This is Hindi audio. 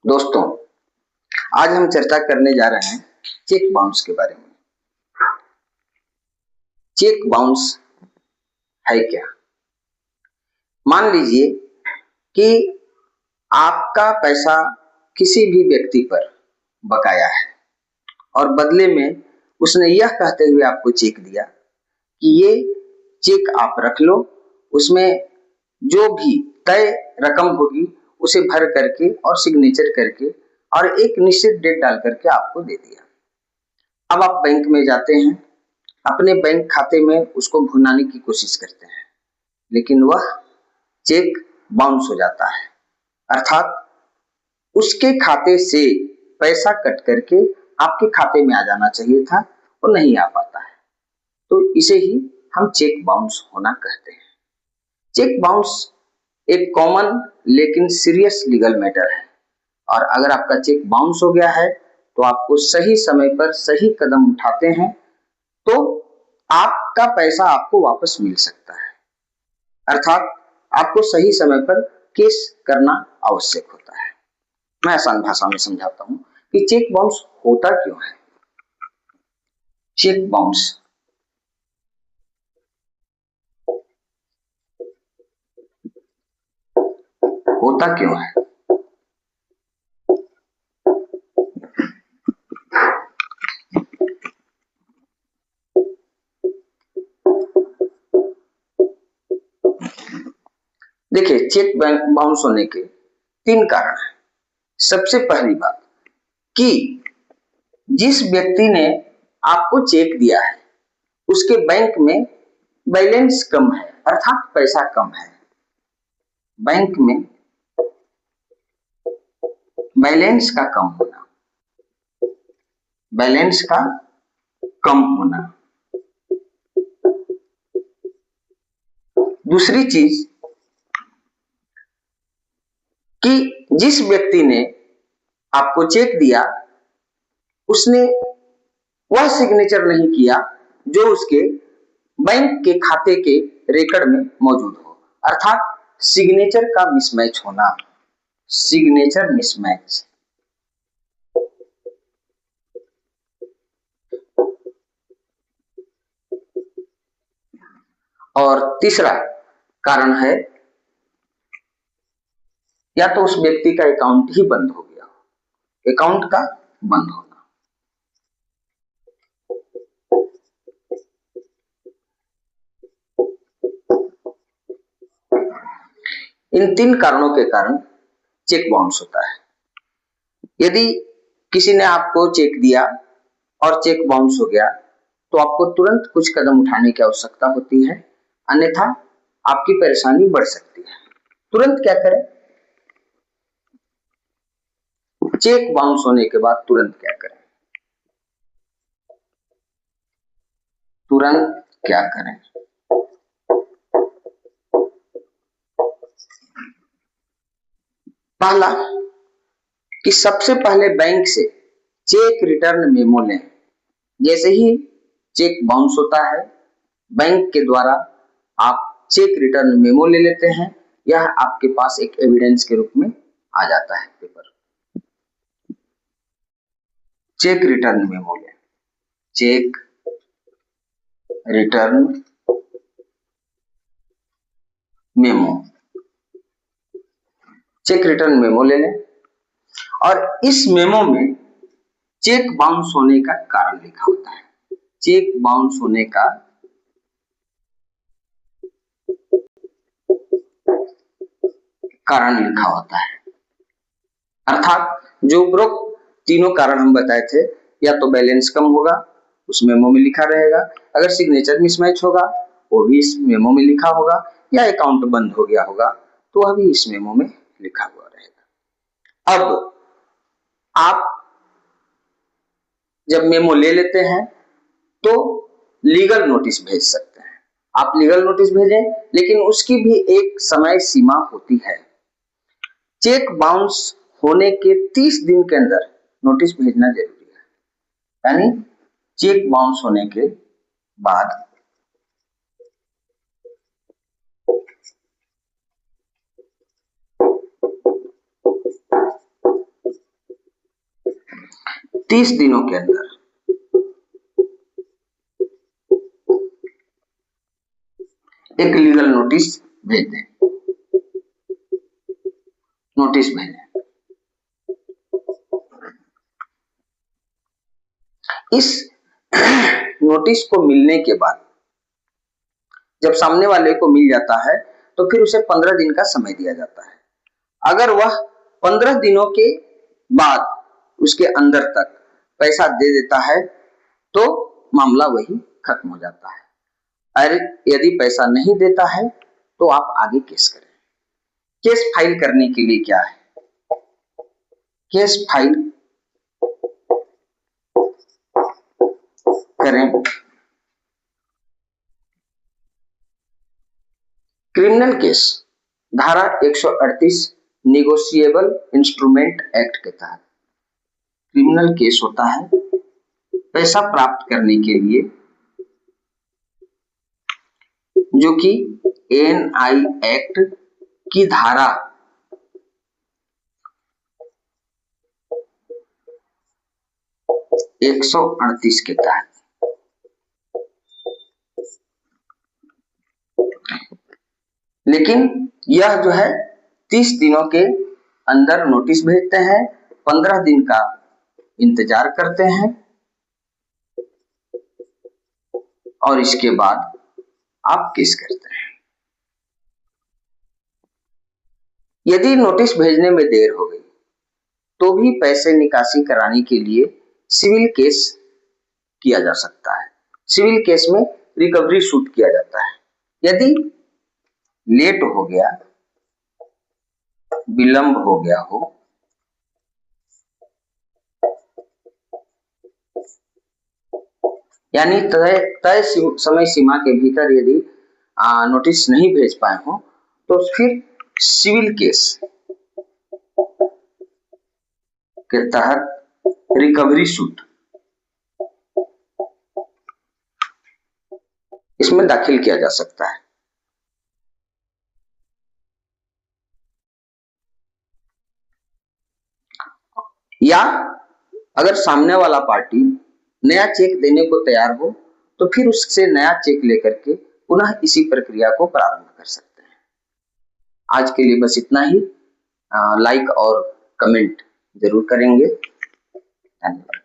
दोस्तों, आज हम चर्चा करने जा रहे हैं चेक बाउंस के बारे में। चेक बाउंस है क्या? मान लीजिए कि आपका पैसा किसी भी व्यक्ति पर बकाया है और बदले में उसने यह कहते हुए आपको चेक दिया कि ये चेक आप रख लो, उसमें जो भी तय रकम होगी उसे भर करके और सिग्नेचर करके और एक निश्चित डेट डाल करके आपको दे दिया। अब आप बैंक में जाते हैं, अपने बैंक खाते में उसको भुनाने की कोशिश करते हैं, लेकिन वह चेक बाउंस हो जाता है, अर्थात उसके खाते से पैसा कट करके आपके खाते में आ जाना चाहिए था और नहीं आ पाता है, तो इसे ही हम चेक बाउंस होना कहते हैं। चेक बाउंस एक कॉमन लेकिन सीरियस लीगल मैटर है और अगर आपका चेक बाउंस हो गया है तो आपको सही समय पर सही कदम उठाते हैं तो आपका पैसा आपको वापस मिल सकता है, अर्थात आपको सही समय पर केस करना आवश्यक होता है। मैं आसान भाषा में समझाता हूं कि चेक बाउंस होता क्यों है। चेक बाउंस होता क्यों है? देखिए, चेक बाउंस होने के 3 कारण हैं। सबसे पहली बात कि जिस व्यक्ति ने आपको चेक दिया है उसके बैंक में बैलेंस कम है, अर्थात पैसा कम है। बैंक में बैलेंस का कम होना, बैलेंस का कम होना। दूसरी चीज कि जिस व्यक्ति ने आपको चेक दिया उसने वह सिग्नेचर नहीं किया जो उसके बैंक के खाते के रिकॉर्ड में मौजूद हो, अर्थात सिग्नेचर का मिसमैच होना, सिग्नेचर मिसमैच। और तीसरा कारण है या तो उस व्यक्ति का अकाउंट ही बंद हो गया हो, अकाउंट का बंद होना। इन 3 कारणों के कारण चेक बाउंस होता है। यदि किसी ने आपको चेक दिया और चेक बाउंस हो गया तो आपको तुरंत कुछ कदम उठाने की आवश्यकता होती है, अन्यथा आपकी परेशानी बढ़ सकती है। तुरंत क्या करें? चेक बाउंस होने के बाद तुरंत क्या करें? तुरंत क्या करें? पहला कि सबसे पहले बैंक से चेक रिटर्न मेमो लें। जैसे ही चेक बाउंस होता है, बैंक के द्वारा आप चेक रिटर्न मेमो ले लेते हैं, यह आपके पास एक एविडेंस के रूप में आ जाता है पेपर। चेक रिटर्न मेमो लें, check return memo, check return memo ले लें और इस मेमो में चेक बाउंस होने का कारण लिखा होता है। चेक बाउंस होने का कारण लिखा होता है, अर्थात जो उपरोक्त तीनों कारण हम बताए थे, या तो बैलेंस कम होगा उस मेमो में लिखा रहेगा, अगर सिग्नेचर मिसमैच होगा वो भी इस मेमो में लिखा होगा, या अकाउंट बंद हो गया होगा तो वह भी इस मेमो में लिखा हुआ रहेगा। अब आप जब मेमो ले लेते हैं तो लीगल नोटिस भेज सकते हैं। आप लीगल नोटिस भेजें, लेकिन उसकी भी एक समय सीमा होती है। चेक बाउंस होने के 30 दिन के अंदर नोटिस भेजना जरूरी है, यानी चेक बाउंस होने के बाद 30 दिनों के अंदर एक लीगल नोटिस भेज दें, नोटिस भेजें। इस नोटिस को मिलने के बाद जब सामने वाले को मिल जाता है तो फिर उसे 15 दिन का समय दिया जाता है। अगर वह 15 दिनों के बाद उसके अंदर तक पैसा दे देता है तो मामला वही खत्म हो जाता है। और यदि पैसा नहीं देता है तो आप आगे केस करें। केस फाइल करने के लिए क्या है? केस फाइल करें क्रिमिनल केस धारा 138 निगोशिएबल इंस्ट्रूमेंट एक्ट के तहत क्रिमिनल केस होता है पैसा प्राप्त करने के लिए, जो कि एनआई एक्ट की धारा 138 के तहत। लेकिन यह जो है 30 दिनों के अंदर नोटिस भेजते हैं, 15 दिन का इंतजार करते हैं और इसके बाद आप केस करते हैं। यदि नोटिस भेजने में देर हो गई तो भी पैसे निकासी कराने के लिए सिविल केस किया जा सकता है। सिविल केस में रिकवरी सूट किया जाता है। यदि लेट हो गया, विलंब हो गया हो, यानी तय समय सीमा के भीतर यदि नोटिस नहीं भेज पाए हो तो फिर सिविल केस के तहत रिकवरी सूट इसमें दाखिल किया जा सकता है। या अगर सामने वाला पार्टी नया चेक देने को तैयार हो तो फिर उससे नया चेक लेकर के पुनः इसी प्रक्रिया को प्रारंभ कर सकते हैं। आज के लिए बस इतना ही। लाइक और कमेंट जरूर करेंगे। धन्यवाद।